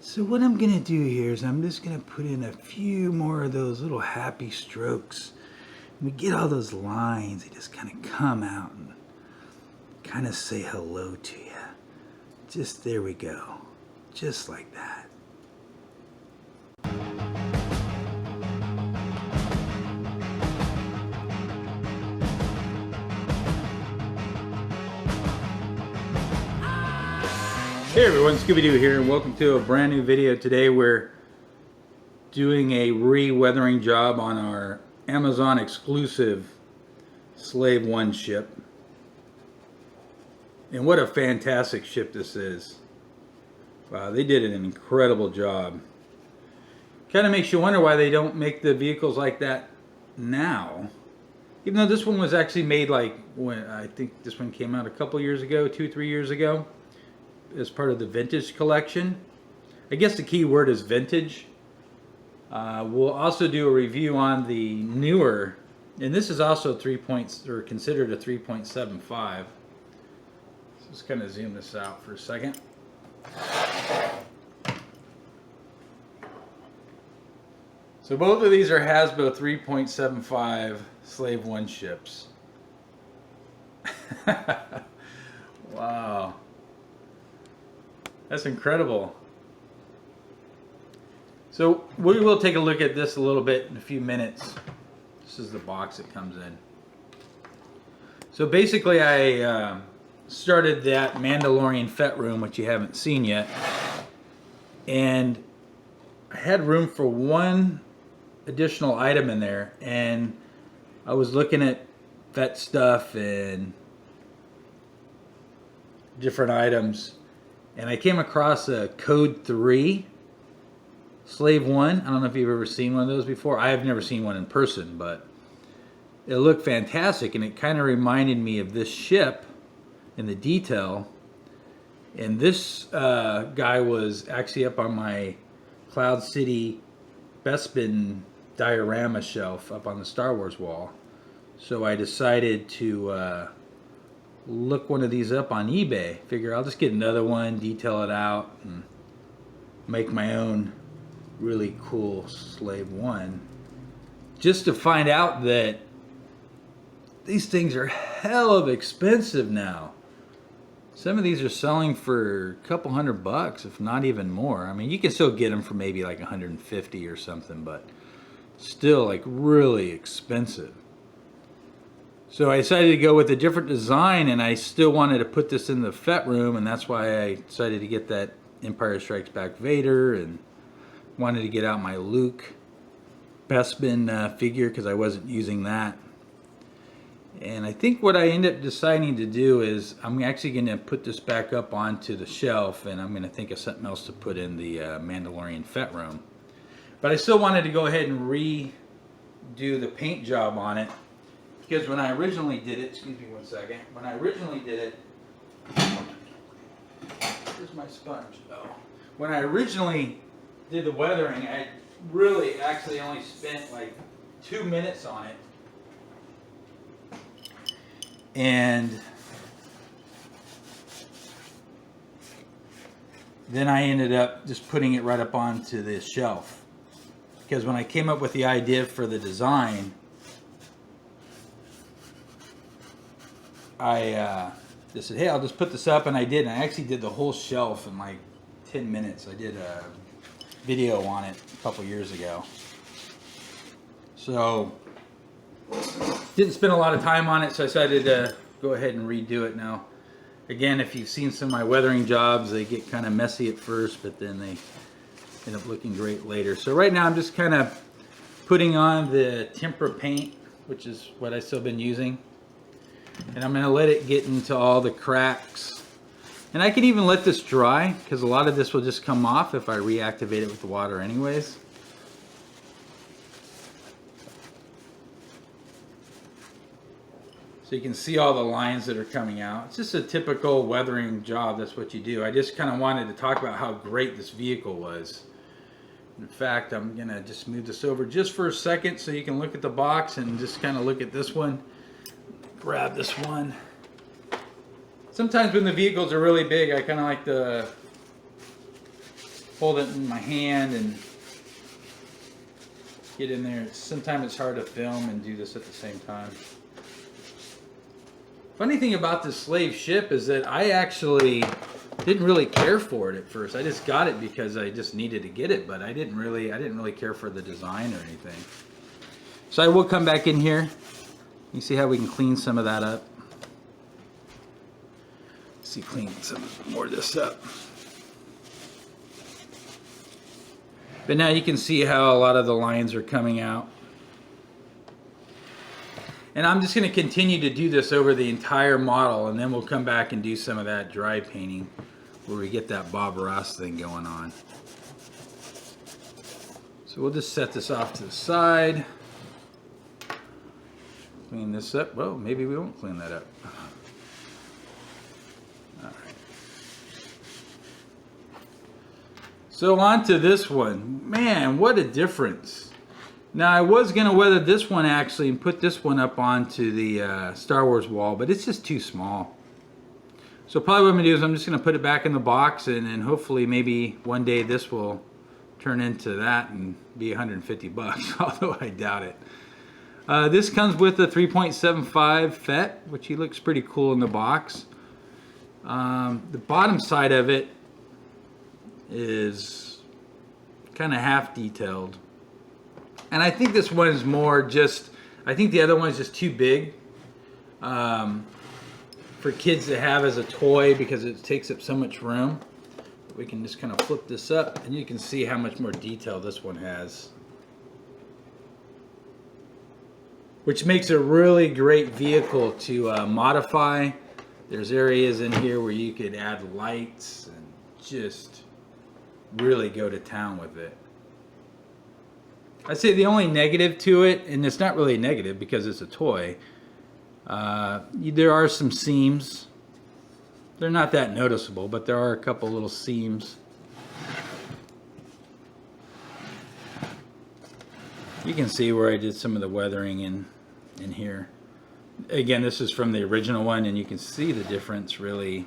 So what I'm gonna do here is I'm just gonna put in a few more of those little happy strokes. We get all those lines, they just kind of come out and kind of say hello to you. Just there we go, just like that. Hey everyone, Scooby-Doo here, and welcome to a brand new video. Today we're doing a re-weathering job on our Amazon exclusive Slave 1 ship. And what a fantastic ship this is. Wow, they did an incredible job. Kind of makes you wonder why they don't make the vehicles like that now. Even though this one was actually made like, when I think this one came out a couple years ago, 2-3 years ago, as part of the vintage collection. I guess the key word is vintage. We'll also do a review on the newer, and this is also considered a 3.75. Let's kind of zoom this out for a second. So both of these are Hasbro 3.75 Slave 1 ships. Wow. That's incredible. So we will take a look at this a little bit in a few minutes. This is the box it comes in. So basically I started that Mandalorian Fett room, which you haven't seen yet. And I had room for one additional item in there. And I was looking at Fett stuff and different items. And I came across a Code 3 Slave 1. I don't know if you've ever seen one of those before. I have never seen one in person, but it looked fantastic, and it kind of reminded me of this ship in the detail. And this guy was actually up on my Cloud City Bespin diorama shelf up on the Star Wars wall. So I decided to look one of these up on eBay. Figure I'll just get another one, detail it out, and make my own really cool Slave 1. Just to find out that these things are hell of expensive now. Some of these are selling for a couple $100, if not even more. I mean, you can still get them for maybe like 150 or something, but still like really expensive. So I decided to go with a different design, and I still wanted to put this in the Fett room, and that's why I decided to get that Empire Strikes Back Vader, and wanted to get out my Luke Bespin figure because I wasn't using that. And I think what I ended up deciding to do is I'm actually going to put this back up onto the shelf, and I'm going to think of something else to put in the Mandalorian Fett room. But I still wanted to go ahead and redo the paint job on it. Because when I originally did it, excuse me one second, when I originally did it, here's my sponge. Oh. When I originally did the weathering, I really actually only spent like 2 minutes on it. And then I ended up just putting it right up onto the shelf. Because when I came up with the idea for the design, I just said, hey, I'll just put this up, and I did. And I actually did the whole shelf in like 10 minutes. I did a video on it a couple years ago. So, didn't spend a lot of time on it, so I decided to go ahead and redo it now. Again, if you've seen some of my weathering jobs, they get kind of messy at first, but then they end up looking great later. So right now I'm just kind of putting on the tempera paint, which is what I've still been using. And I'm going to let it get into all the cracks. And I can even let this dry, because a lot of this will just come off if I reactivate it with the water anyways. So you can see all the lines that are coming out. It's just a typical weathering job. That's what you do. I just kind of wanted to talk about how great this vehicle was. In fact, I'm going to just move this over just for a second so you can look at the box and just kind of look at this one. Grab this one. Sometimes when the vehicles are really big, I kind of like to hold it in my hand and get in there. Sometimes it's hard to film and do this at the same time. Funny thing about this slave ship is that I actually didn't really care for it at first. I just got it because I just needed to get it, but I didn't really care for the design or anything. So I will come back in here. You see how we can clean some of that up. Let's see, clean some more of this up. But now you can see how a lot of the lines are coming out. And I'm just going to continue to do this over the entire model, and then we'll come back and do some of that dry painting where we get that Bob Ross thing going on. So we'll just set this off to the side. Clean this up. Well, maybe we won't clean that up. All right. So on to this one. Man, what a difference. Now I was going to weather this one actually and put this one up onto the Star Wars wall, but it's just too small. So probably what I'm going to do is I'm just going to put it back in the box, and hopefully maybe one day this will turn into that and be 150 bucks, although I doubt it. This comes with a 3.75 FET, which he looks pretty cool in the box. The bottom side of it is kind of half detailed. And I think this one is more just, I think the other one is just too big for kids to have as a toy because it takes up so much room. We can just kind of flip this up and you can see how much more detail this one has. Which makes a really great vehicle to modify. There's areas in here where you could add lights and just really go to town with it. I'd say the only negative to it, and it's not really a negative because it's a toy, there are some seams. They're not that noticeable, but there are a couple little seams. You can see where I did some of the weathering in here. Again, this is from the original one, and you can see the difference really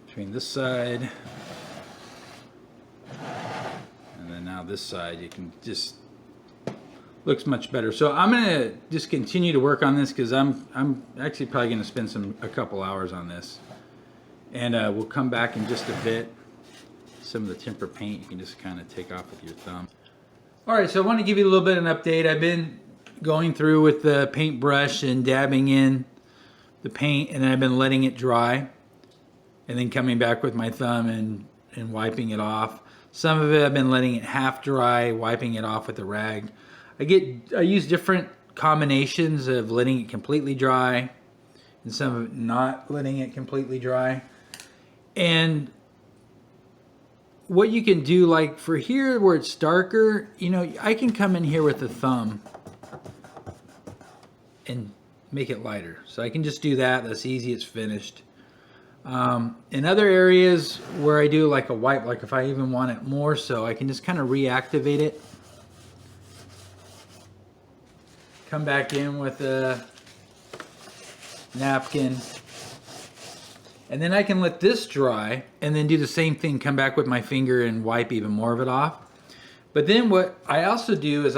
between this side and then now this side. You can just looks much better. So I'm gonna just continue to work on this because I'm actually probably gonna spend a couple hours on this, and we'll come back in just a bit. Some of the temper paint you can just kind of take off with your thumb. All right, so I want to give you a little bit of an update. I've been going through with the paintbrush and dabbing in the paint, and then I've been letting it dry, and then coming back with my thumb and wiping it off. Some of it I've been letting it half dry, wiping it off with a rag. I use different combinations of letting it completely dry and some of it not letting it completely dry. And what you can do, like for here where it's darker, you know, I can come in here with the thumb and make it lighter. So I can just do that. That's easy. It's finished. In other areas where I do like a wipe, like if I even want it more so, I can just kind of reactivate it. Come back in with a napkin. And then I can let this dry and then do the same thing, come back with my finger and wipe even more of it off. But then what I also do is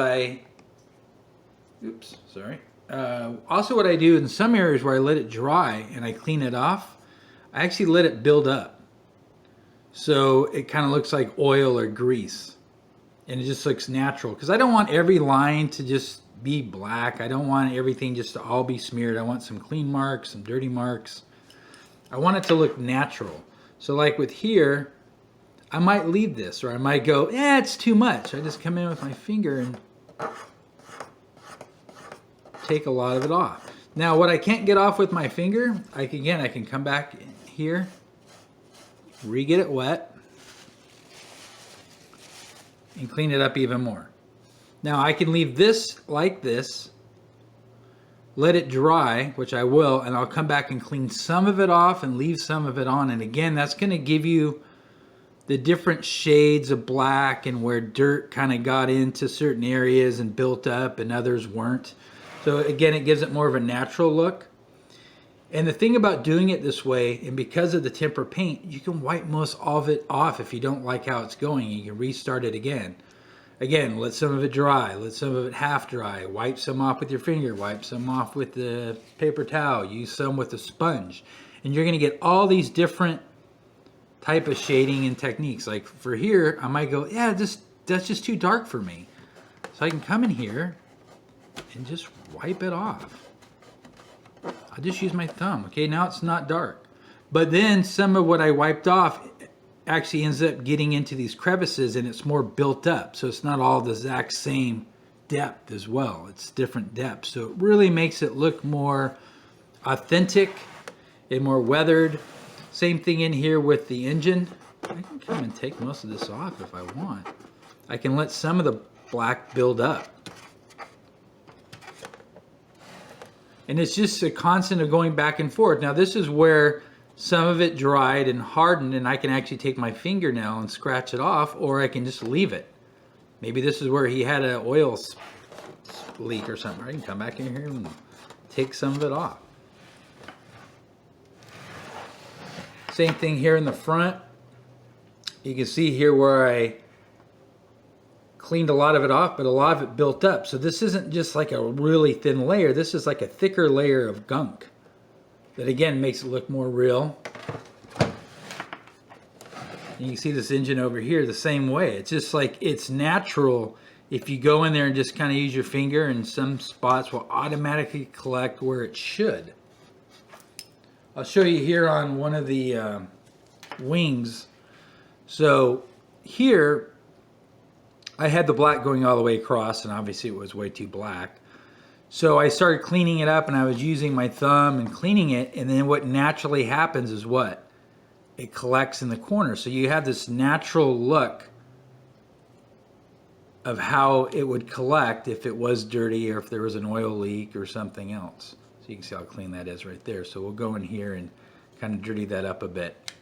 also what I do in some areas where I let it dry and I clean it off, I actually let it build up. So it kind of looks like oil or grease. And it just looks natural. Because I don't want every line to just be black. I don't want everything just to all be smeared. I want some clean marks, some dirty marks. I want it to look natural. So like with here, I might leave this, or I might go, it's too much. I just come in with my finger and take a lot of it off. Now what I can't get off with my finger, I can come back here, re-get it wet, and clean it up even more. Now I can leave this like this, let it dry, which I will, and I'll come back and clean some of it off and leave some of it on. And again, that's going to give you the different shades of black and where dirt kind of got into certain areas and built up and others weren't. So again, it gives it more of a natural look. And the thing about doing it this way, and because of the temper paint, you can wipe most all of it off if you don't like how it's going. You can restart it again. Again, let some of it dry, let some of it half dry, wipe some off with your finger, wipe some off with the paper towel, use some with a sponge. And you're gonna get all these different type of shading and techniques. Like for here, I might go, yeah, that's just too dark for me. So I can come in here and just wipe it off. I'll just use my thumb. Okay, now it's not dark. But then some of what I wiped off actually ends up getting into these crevices and it's more built up. So it's not all the exact same depth as well. It's different depths. So it really makes it look more authentic and more weathered. Same thing in here with the engine. I can come and take most of this off if I want. I can let some of the black build up. And it's just a constant of going back and forth. Now this is where some of it dried and hardened, and I can actually take my finger now and scratch it off, or I can just leave it. Maybe this is where he had an oil leak or something. I can come back in here and take some of it off. Same thing here in the front. You can see here where I cleaned a lot of it off, but a lot of it built up. So this isn't just like a really thin layer. This is like a thicker layer of gunk that again makes it look more real. And you can see this engine over here the same way. It's just like it's natural. If you go in there and just kind of use your finger, and some spots will automatically collect where it should. I'll show you here on one of the wings. So here I had the black going all the way across, and obviously it was way too black. So I started cleaning it up, and I was using my thumb and cleaning it, and then what naturally happens is what? It collects in the corner. So you have this natural look of how it would collect if it was dirty or if there was an oil leak or something else. So you can see how clean that is right there. So we'll go in here and kind of dirty that up a bit.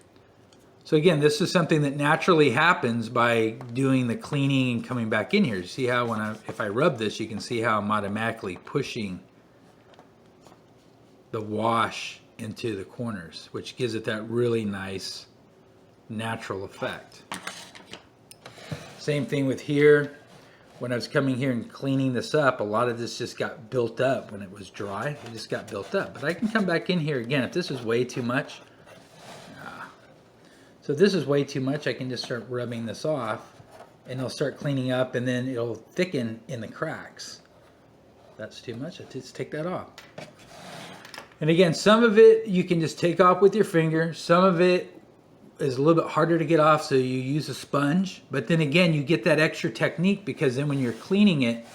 So again, this is something that naturally happens by doing the cleaning and coming back in here. You see how if I rub this, you can see how I'm automatically pushing the wash into the corners, which gives it that really nice natural effect. Same thing with here. When I was coming here and cleaning this up, a lot of this just got built up when it was dry. It just got built up. But I can come back in here again. If this is way too much, so if this is way too much, I can just start rubbing this off and it'll start cleaning up, and then it'll thicken in the cracks. If that's too much, I just take that off. And again, some of it you can just take off with your finger. Some of it is a little bit harder to get off, so you use a sponge. But then again, you get that extra technique, because then when you're cleaning it,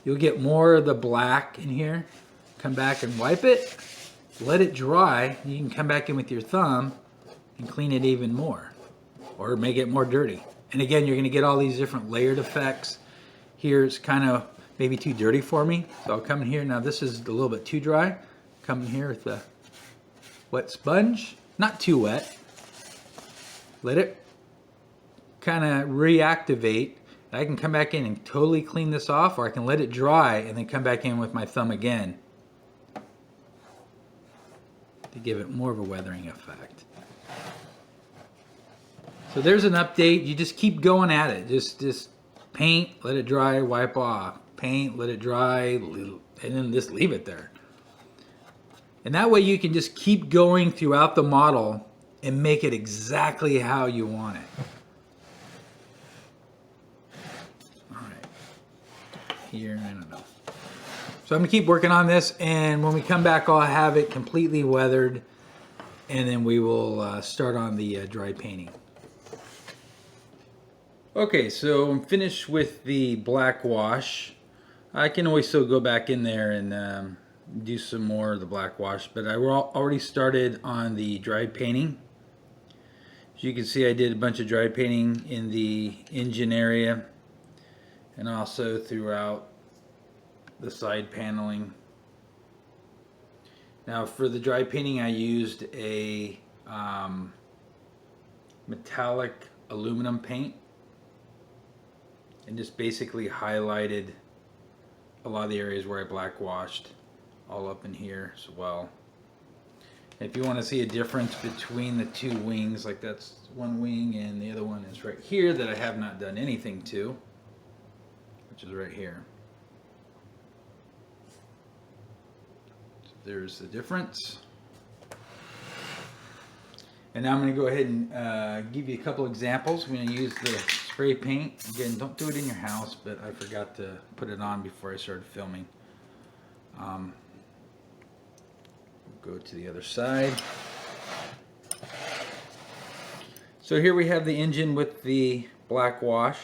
you'll get more of the black in here. Come back and wipe it, let it dry. You can come back in with your thumb and clean it even more, or make it more dirty. And again, you're going to get all these different layered effects. Here it's kind of maybe too dirty for me, so I'll come in here. Now this is a little bit too dry. Come in here with the wet sponge, not too wet. Let it kind of reactivate. I can come back in and totally clean this off, or I can let it dry and then come back in with my thumb again to give it more of a weathering effect. So there's an update. You just keep going at it. Just paint, let it dry, wipe off. Paint, let it dry, and then just leave it there. And that way you can just keep going throughout the model and make it exactly how you want it. All right. Here, I don't know. So I'm gonna keep working on this, and when we come back, I'll have it completely weathered, and then we will start on the dry painting. Okay, so I'm finished with the black wash. I can always still go back in there and do some more of the black wash, but I already started on the dry painting. As you can see, I did a bunch of dry painting in the engine area and also throughout the side paneling. Now for the dry painting, I used a metallic aluminum paint and just basically highlighted a lot of the areas where I black washed. all up in here as well. If you want to see a difference between the two wings, like that's one wing and the other one is right here that I have not done anything to, which is right here. So there's the difference. And now I'm going to go ahead and give you a couple examples. I'm going to use the spray paint. Again, don't do it in your house, but I forgot to put it on before I started filming. Go to the other side. So here we have the engine with the black wash.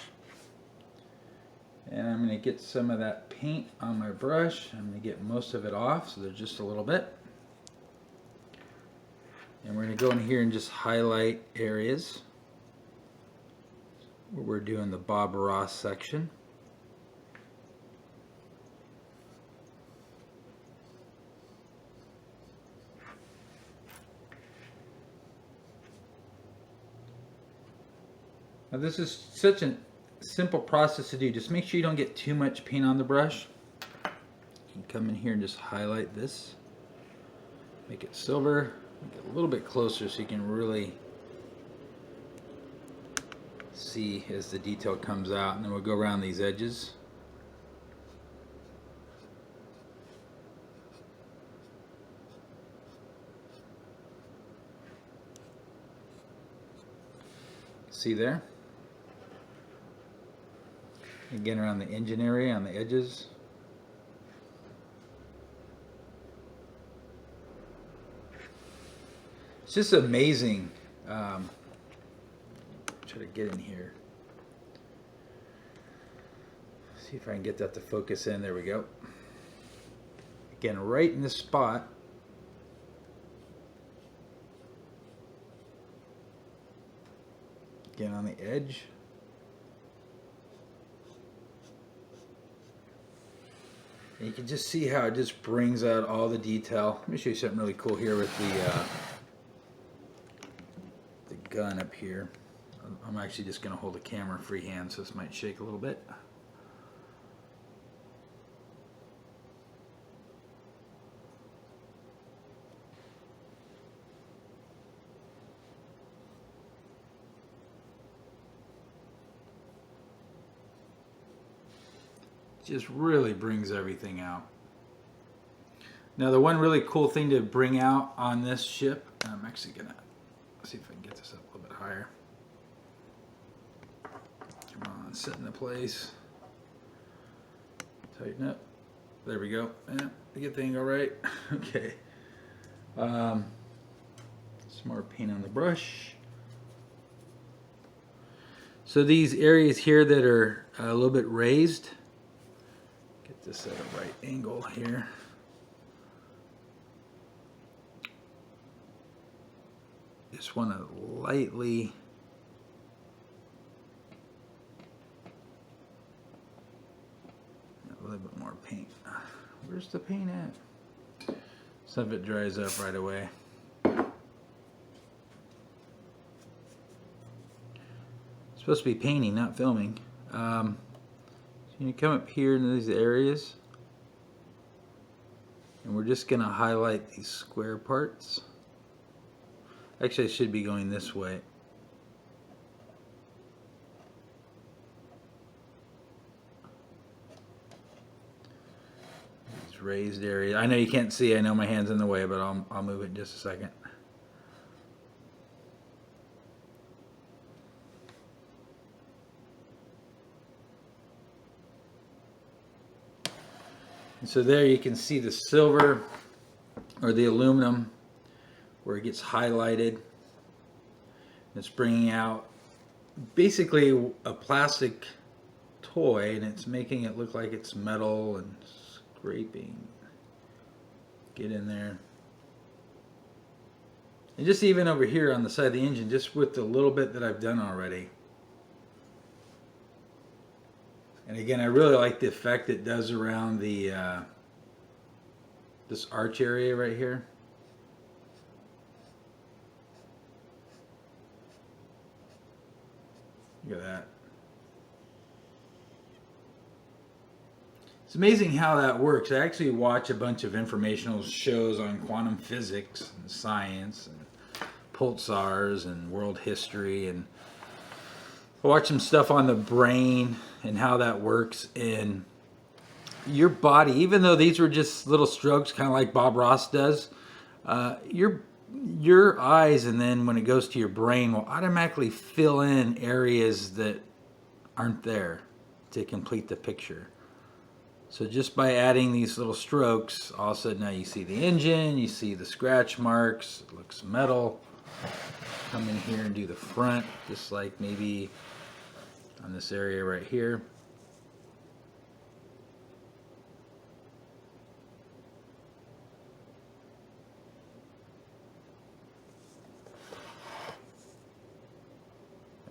And I'm going to get some of that paint on my brush. I'm going to get most of it off, so there's just a little bit. And we're going to go in here and just highlight areas where we're doing the Bob Ross section. Now this is such a simple process to do. Just make sure you don't get too much paint on the brush. You can come in here and just highlight this. Make it silver. Make it a little bit closer so you can really see as the detail comes out. And then we'll go around these edges. See there? Again, around the engine area on the edges. It's just amazing. Try to get in here. See if I can get that to focus in. There we go. Again, right in this spot. Again, on the edge. And you can just see how it just brings out all the detail. Let me show you something really cool here with the gun up here. I'm actually just going to hold the camera freehand, so this might shake a little bit. Just really brings everything out. Now the one really cool thing to bring out on this ship, I'm actually gonna see if I can get this up a little bit higher. Come on, set into place. Tighten up. There we go. Yeah, get the angle right. Okay. Some more paint on the brush. So these areas here that are a little bit raised, get this at a right angle here. Just want to lightly a little bit more paint. Where's the paint at? Some of it dries up right away. It's supposed to be painting, not filming. So you come up here into these areas, and we're just going to highlight these square parts. Actually, I should be going this way. These raised area. I know you can't see. I know my hand's in the way, but I'll move it in just a second. And so there you can see the silver or the aluminum where it gets highlighted. It's bringing out basically a plastic toy, and it's making it look like it's metal and scraping. Get in there. And just even over here on the side of the engine, just with the little bit that I've done already. And again, I really like the effect it does around the this arch area right here. Look at that. It's amazing how that works. I actually watch a bunch of informational shows on quantum physics and science and pulsars and world history, and I watch some stuff on the brain and how that works in your body. Even though these were just little strokes, kind of like Bob Ross does, your eyes, and then when it goes to your brain, will automatically fill in areas that aren't there to complete the picture. So just by adding these little strokes, all of a sudden now you see the engine, you see the scratch marks, it looks metal. Come in here and do the front, just like maybe on this area right here.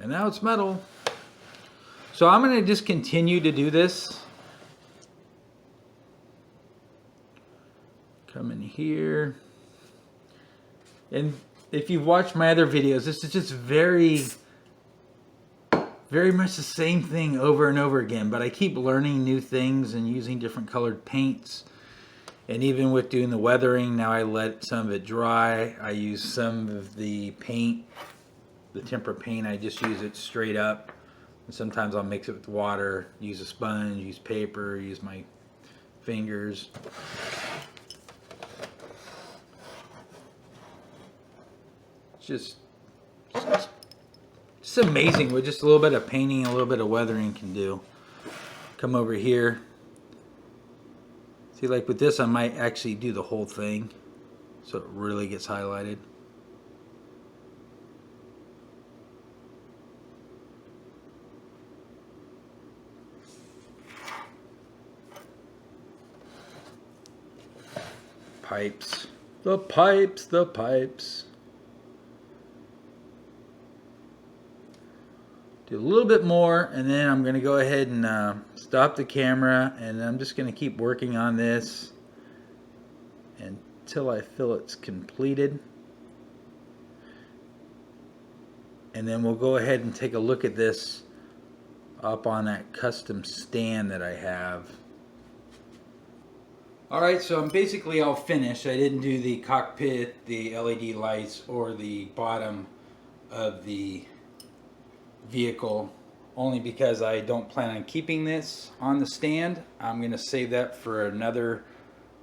And now it's metal. So I'm going to just continue to do this. Come in here. And if you've watched my other videos, this is just very much the same thing over and over again. But I keep learning new things and using different colored paints. And even with doing the weathering, now I let some of it dry. I use some of the paint, the tempera paint, I just use it straight up. And sometimes I'll mix it with water, use a sponge, use paper, use my fingers. It's amazing what just a little bit of painting, a little bit of weathering can do. Come over here. See, like with this, I might actually do the whole thing so it really gets highlighted. Pipes. The pipes, the pipes. Do a little bit more, and then I'm going to go ahead and stop the camera, and I'm just going to keep working on this until I feel it's completed. And then we'll go ahead and take a look at this up on that custom stand that I have. Alright, so I'm basically all finished. I didn't do the cockpit, the LED lights, or the bottom of the vehicle, only because I don't plan on keeping this on the stand. I'm going to save that for another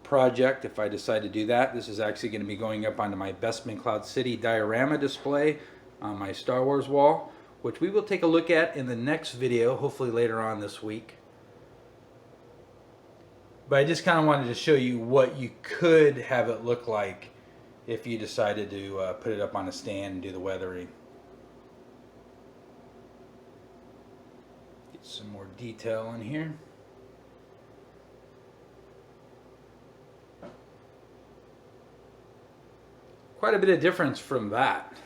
project if I decide to do that. This is actually going to be going up onto my Bestman Cloud City diorama display on my Star Wars wall, which we will take a look at in the next video, hopefully later on this week. But I just kind of wanted to show you what you could have it look like if you decided to put it up on a stand and do the weathering. Get some more detail in here. Quite a bit of difference from that.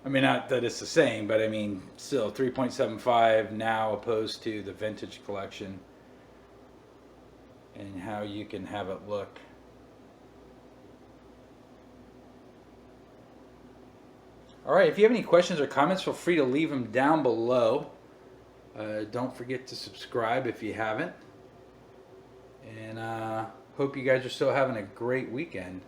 I mean, not that it's the same, but I mean, still 3.75 now opposed to the vintage collection. And how you can have it look. Alright, if you have any questions or comments, feel free to leave them down below. Don't forget to subscribe if you haven't. And hope you guys are still having a great weekend.